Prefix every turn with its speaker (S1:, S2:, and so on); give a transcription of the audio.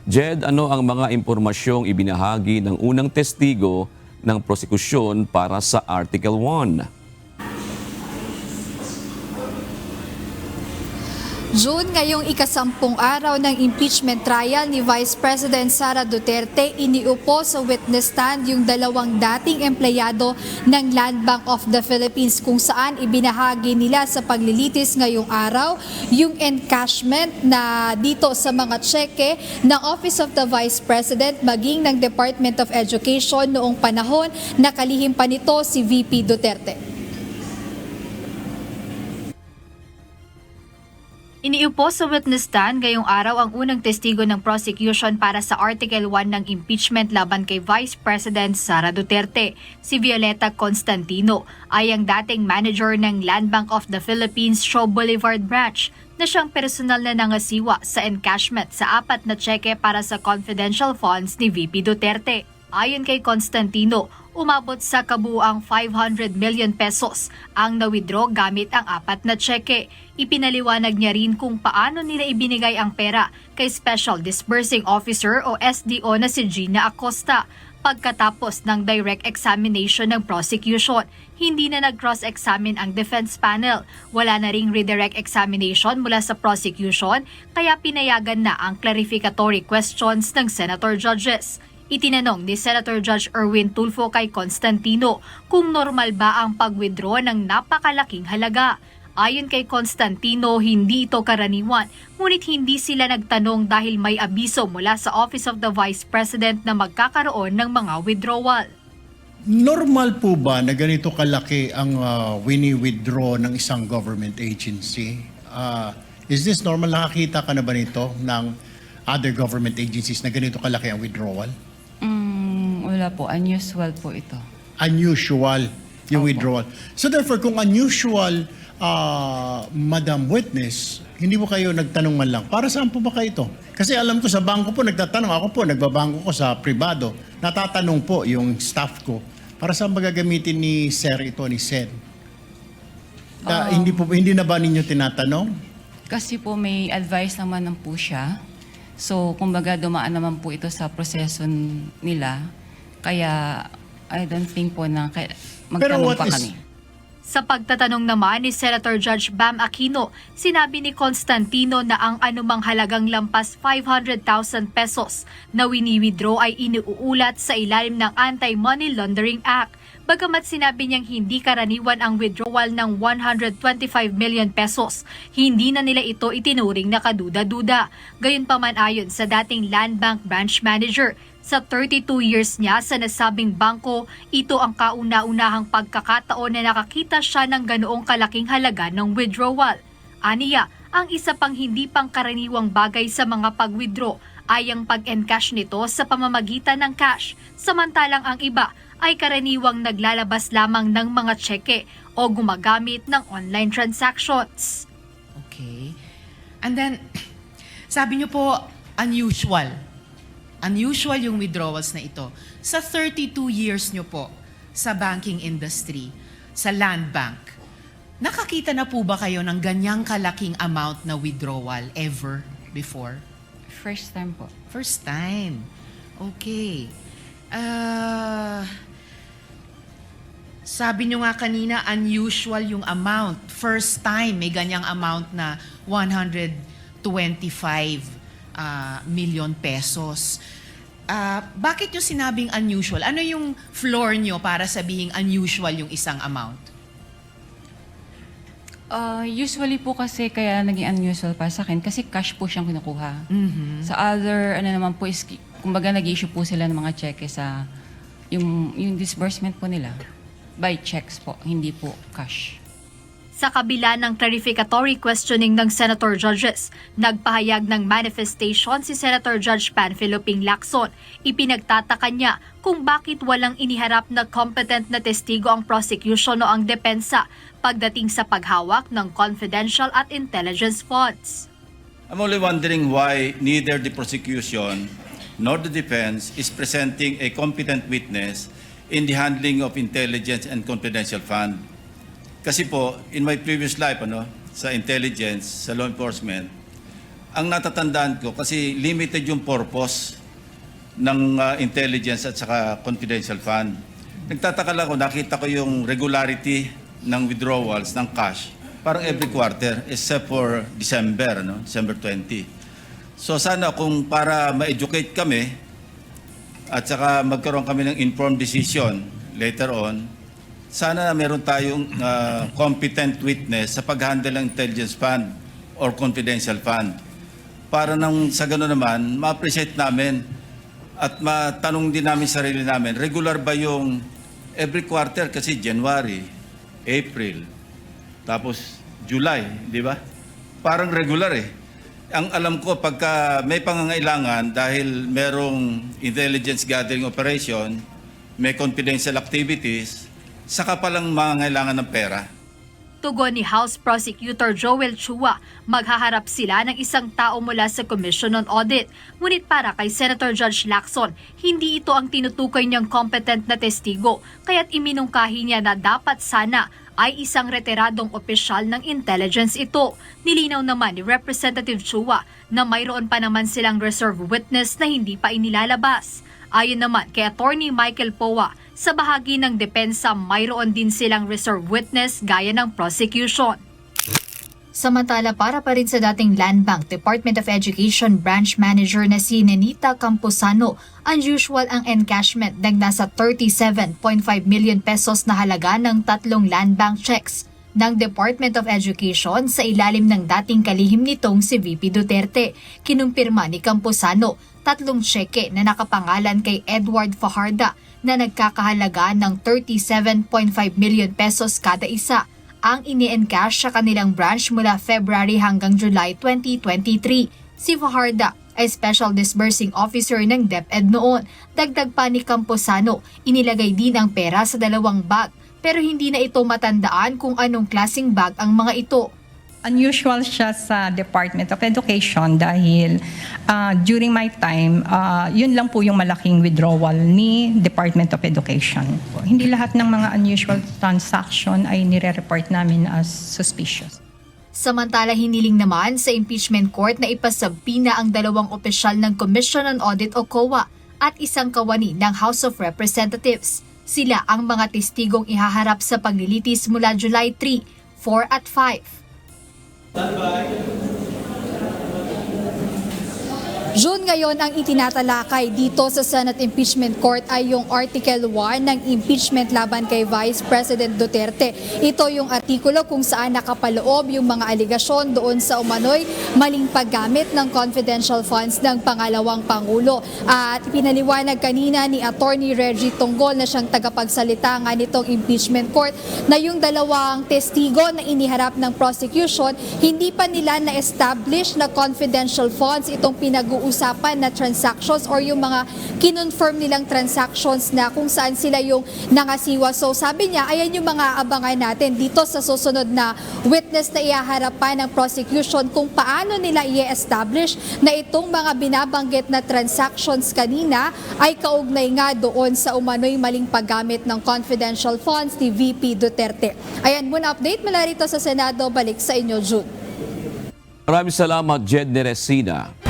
S1: Jed, ano ang mga impormasyong ibinahagi ng unang testigo ng prosekusyon para sa Article 1?
S2: June, ngayong ikasampung araw ng impeachment trial ni Vice President Sara Duterte, iniupo sa witness stand yung dalawang dating empleyado ng Land Bank of the Philippines kung saan ibinahagi nila sa paglilitis ngayong araw yung encashment na dito sa mga tseke ng Office of the Vice President maging ng Department of Education noong panahon na kalihim pa nito si VP Duterte. Iniupo sa witness stand ngayong araw ang unang testigo ng prosecution para sa Article 1 ng impeachment laban kay Vice President Sara Duterte. Si Violeta Constantino ay ang dating manager ng Land Bank of the Philippines Shaw Boulevard Branch na siyang personal na nangasiwa sa encashment sa 4 na tseke para sa confidential funds ni VP Duterte. Ayon kay Constantino, umabot sa kabuuang 500 million pesos ang na-withdraw gamit ang 4 na tseke. Ipinaliwanag niya rin kung paano nila ibinigay ang pera kay Special Disbursing Officer o SDO na si Gina Acosta. Pagkatapos ng direct examination ng prosecution, hindi na nag-cross-examine ang defense panel. Wala na ring redirect examination mula sa prosecution, kaya pinayagan na ang clarificatory questions ng senator judges. Itinanong ni Senator Judge Erwin Tulfo kay Constantino kung normal ba ang pag-withdraw ng napakalaking halaga. Ayon kay Constantino, hindi ito karaniwan, ngunit hindi sila nagtanong dahil may abiso mula sa Office of the Vice President na magkakaroon ng mga withdrawal.
S3: Normal po ba na ganito kalaki ang wini-withdraw ng isang government agency? Is this normal? Nakakita ka na ba nito ng other government agencies na ganito kalaki ang withdrawal?
S4: Wala po. Unusual po ito.
S3: Unusual yung withdrawal. So therefore, kung unusual, Madam Witness, hindi po kayo nagtanong man lang, para saan po ba kayo ito? Kasi alam ko sa bangko po nagtatanong, ako po nagbabangko ko sa pribado, natatanong po yung staff ko, para saan ba gagamitin ni Sir ito, ni Sen? Hindi na ba ninyo tinatanong?
S4: Kasi po may advice naman po siya. So, kumbaga dumaan naman po ito sa proseso nila. Kaya, I don't think po na magtanong pa kami.
S2: Sa pagtatanong naman ni Senator Judge Bam Aquino, sinabi ni Constantino na ang anumang halagang lampas 500,000 pesos na wini-withdraw ay iniuulat sa ilalim ng Anti-Money Laundering Act. Bagamat sinabi niyang hindi karaniwan ang withdrawal ng 125 million pesos, hindi na nila ito itinuring na kaduda-duda. Gayunpaman ayon sa dating Land Bank Branch Manager, sa 32 years niya sa nasabing bangko, ito ang kauna-unahang pagkakataon na nakakita siya ng ganoong kalaking halaga ng withdrawal. Aniya, ang isa pang hindi pangkaraniwang bagay sa mga pag-withdraw ay ang pag-encash nito sa pamamagitan ng cash, samantalang ang iba ay karaniwang naglalabas lamang ng mga tseke o gumagamit ng online transactions.
S5: Okay. And then, sabi niyo po, unusual. Unusual yung withdrawals na ito. Sa 32 years niyo po sa banking industry, sa Land Bank, nakakita na po ba kayo ng ganyang kalaking amount na withdrawal ever before?
S4: First time po.
S5: First time. Okay. Sabi nyo nga kanina, unusual yung amount. First time may ganyang amount na 125 million pesos. Bakit nyo sinabing unusual? Ano yung floor nyo para sabihing unusual yung isang amount?
S4: Usually po kasi kaya naging unusual para sa akin kasi cash po siyang kinukuha. Sa other, naman po is, kumbaga nag-issue po sila ng mga cheque sa yung disbursement po nila. By checks po, hindi po cash.
S2: Sa kabila ng clarificatory questioning ng Senator Judges, nagpahayag ng manifestation si Senator Judge Panfilo Ping Lacson. Ipinagtataka niya kung bakit walang iniharap na competent na testigo ang prosecution o ang depensa pagdating sa paghawak ng confidential at intelligence funds.
S6: I'm only wondering why neither the prosecution nor the defense is presenting a competent witness in the handling of intelligence and confidential fund. Kasi po, in my previous life, sa intelligence, sa law enforcement, ang natatandaan ko, kasi limited yung purpose ng intelligence at saka confidential fund. Nagtataka lang ako, nakita ko yung regularity ng withdrawals ng cash, parang every quarter, except for December, no? December 20. So sana kung para ma-educate kami at saka magkaroon kami ng informed decision later on, sana meron tayong competent witness sa pag-handle ng intelligence fund or confidential fund. Para nang sa gano'n naman, ma-appreciate namin at matanong din namin sarili namin, regular ba yung every quarter? Kasi January, April, tapos July, di ba? Parang regular eh. Ang alam ko, pagka may pangangailangan dahil merong intelligence gathering operation, may confidential activities, saka palang mangangailangan ng pera.
S2: Tugon ni House Prosecutor Joel Chua, maghaharap sila ng isang tao mula sa Commission on Audit. Ngunit para kay Senator Judge Lacson, hindi ito ang tinutukoy niyang competent na testigo, kaya't iminungkahi niya na dapat sana ay isang retiradong opisyal ng intelligence ito. Nilinaw naman ni Representative Chua na mayroon pa naman silang reserve witness na hindi pa inilalabas. Ayon naman kay Attorney Michael Poa, sa bahagi ng depensa mayroon din silang reserve witness gaya ng prosecution. Samantala, para pa rin sa dating Land Bank Department of Education Branch Manager na si Nenita Camposano, unusual ang encashment ng nasa 37.5 million pesos na halaga ng 3 Land Bank checks ng Department of Education sa ilalim ng dating kalihim nitong si VP Duterte. Kinumpirma ni Camposano 3 tseke na nakapangalan kay Edward Fajarda na nagkakahalaga ng 37.5 million pesos kada isa ang ini-encash sa kanilang branch mula February hanggang July 2023. Si Fajarda ay Special Disbursing Officer ng DepEd noon. Dagdag pa ni Camposano, inilagay din ang pera sa 2 bag pero hindi na ito matandaan kung anong klaseng bag ang mga ito.
S7: Unusual siya sa Department of Education dahil during my time, yun lang po yung malaking withdrawal ni Department of Education. Hindi lahat ng mga unusual transaction ay nire-report namin as suspicious.
S2: Samantala, hiniling naman sa impeachment court na ipasabina ang 2 opisyal ng Commission on Audit o COA at isang kawani ng House of Representatives. Sila ang mga testigong ihaharap sa paglilitis mula July 3, 4 at 5. June ngayon ang itinatalakay dito sa Senate Impeachment Court ay yung Article 1 ng impeachment laban kay Vice President Duterte. Ito yung artikulo kung saan nakapaloob yung mga aligasyon doon sa umano'y maling paggamit ng confidential funds ng pangalawang Pangulo. At pinaliwanag kanina ni Attorney Reggie Tonggol na siyang tagapagsalita nga nitong impeachment court na yung 2 testigo na iniharap ng prosecution, hindi pa nila na-establish na confidential funds itong pinag-uusapan na transactions or yung mga kinonfirm nilang transactions na kung saan sila yung nangasiwa. So sabi niya, ayan yung mga abangan natin dito sa susunod na witness na ihaharap pa ng prosecution kung paano nila i-establish na itong mga binabanggit na transactions kanina ay kaugnay nga doon sa umano'y maling paggamit ng confidential funds ni VP Duterte. Ayan muna update mula rito sa Senado. Balik sa inyo, June.
S1: Maraming salamat, Jed Neresina.